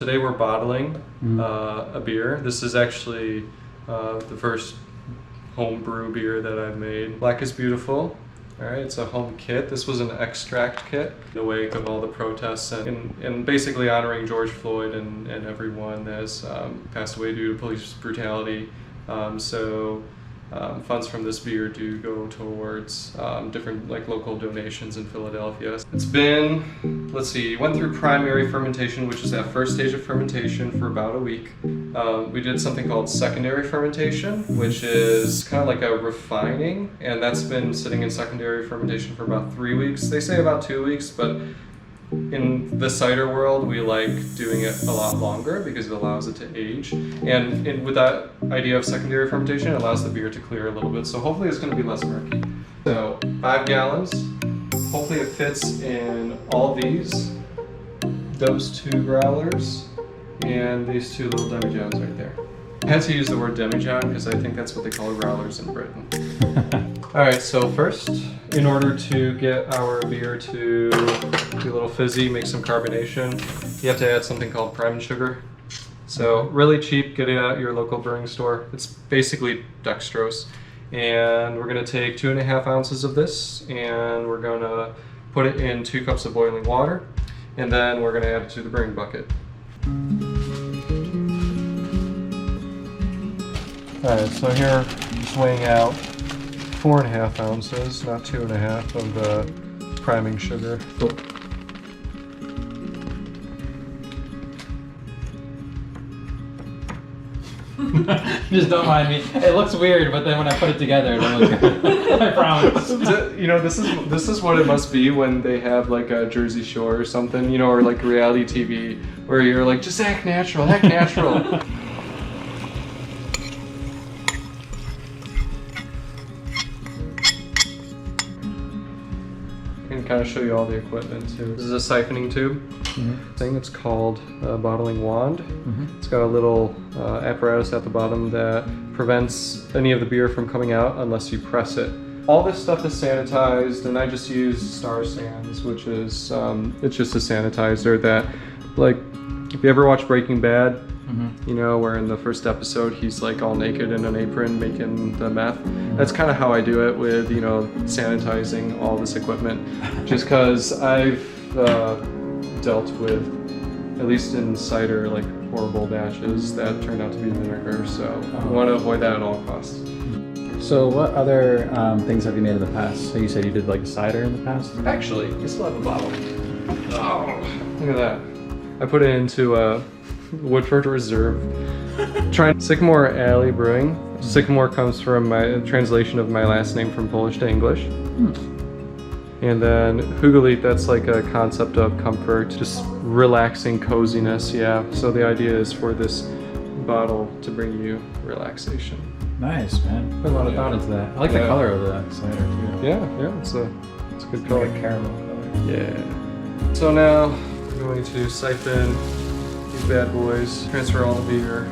Today we're bottling a beer. This is actually the first home brew beer that I've made. Black is Beautiful. All right, it's a home kit. This was an extract kit in the wake of all the protests and basically honoring George Floyd and everyone that has passed away due to police brutality. Funds from this beer do go towards different local donations in Philadelphia. It's been, let's see, went through primary fermentation, which is that first stage of fermentation, for about a week. We did something called secondary fermentation, which is kind of like a refining, and that's been sitting in secondary fermentation for about 3 weeks. They say about 2 weeks, but in the cider world, we like doing it a lot longer because it allows it to age. And with that idea of secondary fermentation, it allows the beer to clear a little bit. So hopefully it's going to be less murky. So 5 gallons. Hopefully it fits in all these, those 2 growlers, and these 2 little demijohns right there. I had to use the word demijohn because I think that's what they call growlers in Britain. Alright, so first, in order to get our beer to be a little fizzy, make some carbonation, you have to add something called primed sugar. So really cheap, get it at your local brewing store. It's basically dextrose. And we're going to take 2.5 ounces of this, and we're going to put it in 2 cups of boiling water, and then we're going to add it to the brewing bucket. Alright, so here just weighing out 4.5 ounces, not 2.5, of the priming sugar. Cool. Just don't mind me. It looks weird, but then when I put it together, it looks good. I promise. You know, this is what it must be when they have like a Jersey Shore or something, you know, or like reality TV, where you're like, just act natural, act natural. I can kind of show you all the equipment too. This is a siphoning tube thing. It's called a bottling wand. It's got a little apparatus at the bottom that prevents any of the beer from coming out unless you press it. All this stuff is sanitized, and I just use Star Sans, which is it's just a sanitizer that, like, if you ever watch Breaking Bad, you know, where in the first episode he's like all naked in an apron making the meth. That's kind of how I do it with, you know, sanitizing all this equipment. Just because I've dealt with, at least in cider, like horrible batches that turned out to be vinegar. So I want to avoid that at all costs. So what other things have you made in the past? So you said you did like cider in the past? Actually, I still have a bottle. Oh, look at that. I put it into a Woodford Reserve. Sycamore Alley Brewing. Sycamore comes from my translation of my last name from Polish to English. And then Hugelit, that's like a concept of comfort, just relaxing coziness, yeah. So the idea is for this bottle to bring you relaxation. Nice, man. Put a lot of thought into that. I like the color of the cider too. Yeah, it's a good color. Like a caramel color. Yeah. So now we're going to siphon these bad boys, transfer all the beer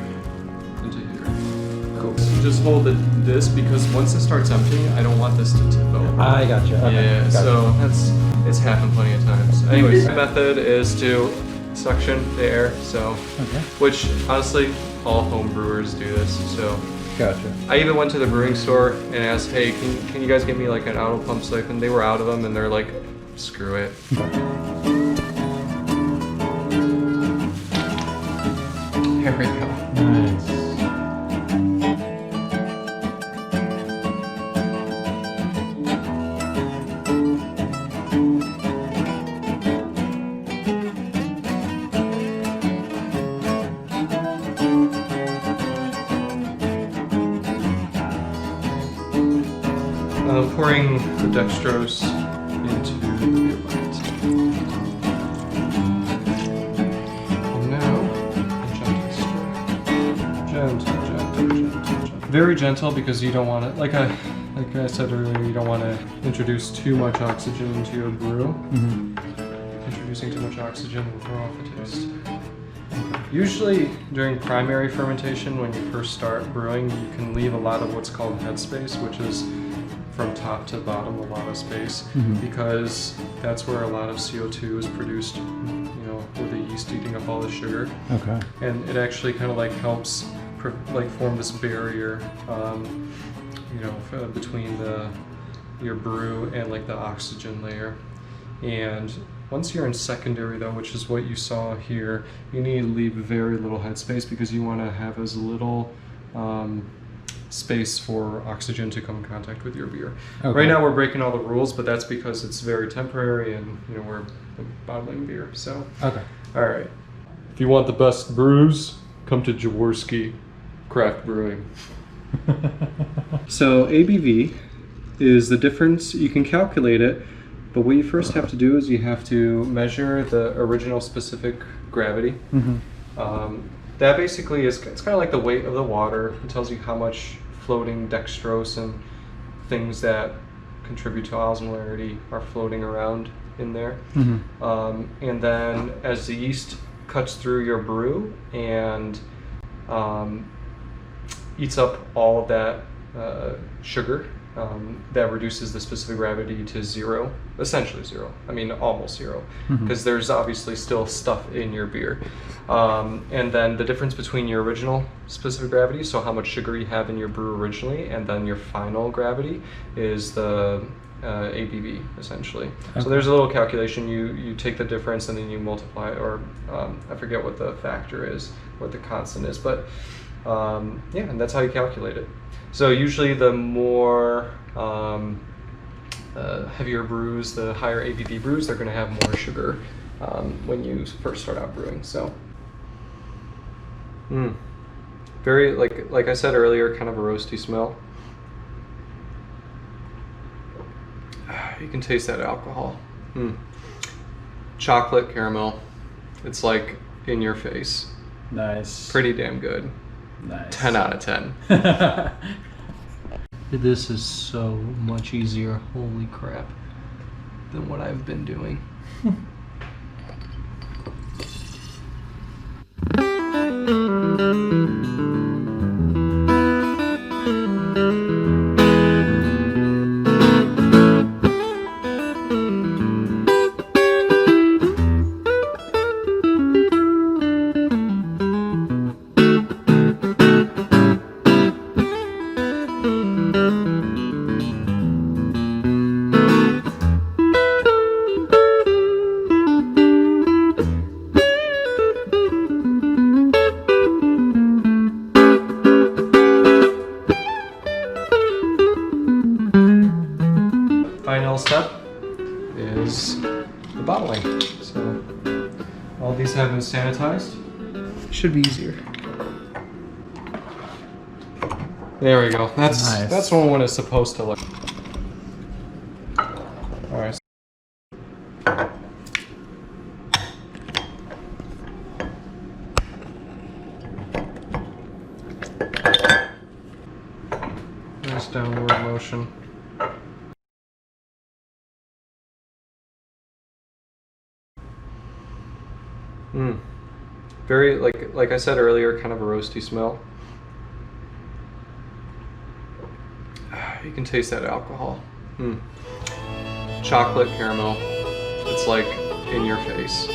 into here. Cool. So just hold this, because once it starts emptying, I don't want this to tip over. I gotcha. Okay. Yeah, gotcha. So it's happened plenty of times. Anyways, the method is to suction the air, which honestly all home brewers do this. So gotcha. I even went to the brewing store and asked, hey, can you guys get me like an auto pump siphon? They were out of them, and they're like, screw it. Here we go. Nice. Pouring the dextrose into the beer bucket. And now, gentle. Very gentle, because you don't want it, like I said earlier, you don't want to introduce too much oxygen into your brew. Introducing too much oxygen will throw off the taste. Usually during primary fermentation, when you first start brewing, you can leave a lot of what's called headspace, which is from top to bottom a lot of space Mhm. because that's where a lot of CO2 is produced, you know, with the yeast eating up all the sugar. Okay. And it actually kind of like helps form this barrier, you know, between your brew and like the oxygen layer. And once you're in secondary though, which is what you saw here, you need to leave very little headspace because you want to have as little space for oxygen to come in contact with your beer. Okay. Right now we're breaking all the rules, but that's because it's very temporary and you know we're bottling beer. So Okay. all right. If you want the best brews, come to Jaworski Craft Brewing. So ABV is the difference. You can calculate it, but what you first have to do is you have to measure the original specific gravity. Mm-hmm. That basically is, it's kind of like the weight of the water. It tells you how much floating dextrose and things that contribute to osmolarity are floating around in there. Mm-hmm. And then as the yeast cuts through your brew and eats up all of that sugar, that reduces the specific gravity to zero, essentially zero. I mean, almost zero, because there's obviously still stuff in your beer. And then the difference between your original specific gravity, so how much sugar you have in your brew originally, and then your final gravity is the ABV, essentially. Okay. So there's a little calculation. You take the difference and then you multiply, or I forget what the factor is, what the constant is, but yeah, and that's how you calculate it. So usually the more heavier brews, the higher ABV brews, they're going to have more sugar when you first start out brewing. So very, like I said earlier, kind of a roasty smell. You can taste that alcohol. Chocolate caramel. It's like in your face. Nice. Pretty damn good. Nice. 10 out of 10. This is so much easier, holy crap, than what I've been doing. Final step is the bottling. So all these have been sanitized. Should be easier. There we go. That's Nice. that's what it's supposed to look. All right. Nice downward motion. Very, like I said earlier, kind of a roasty smell. You can taste that alcohol. Chocolate caramel. It's like in your face.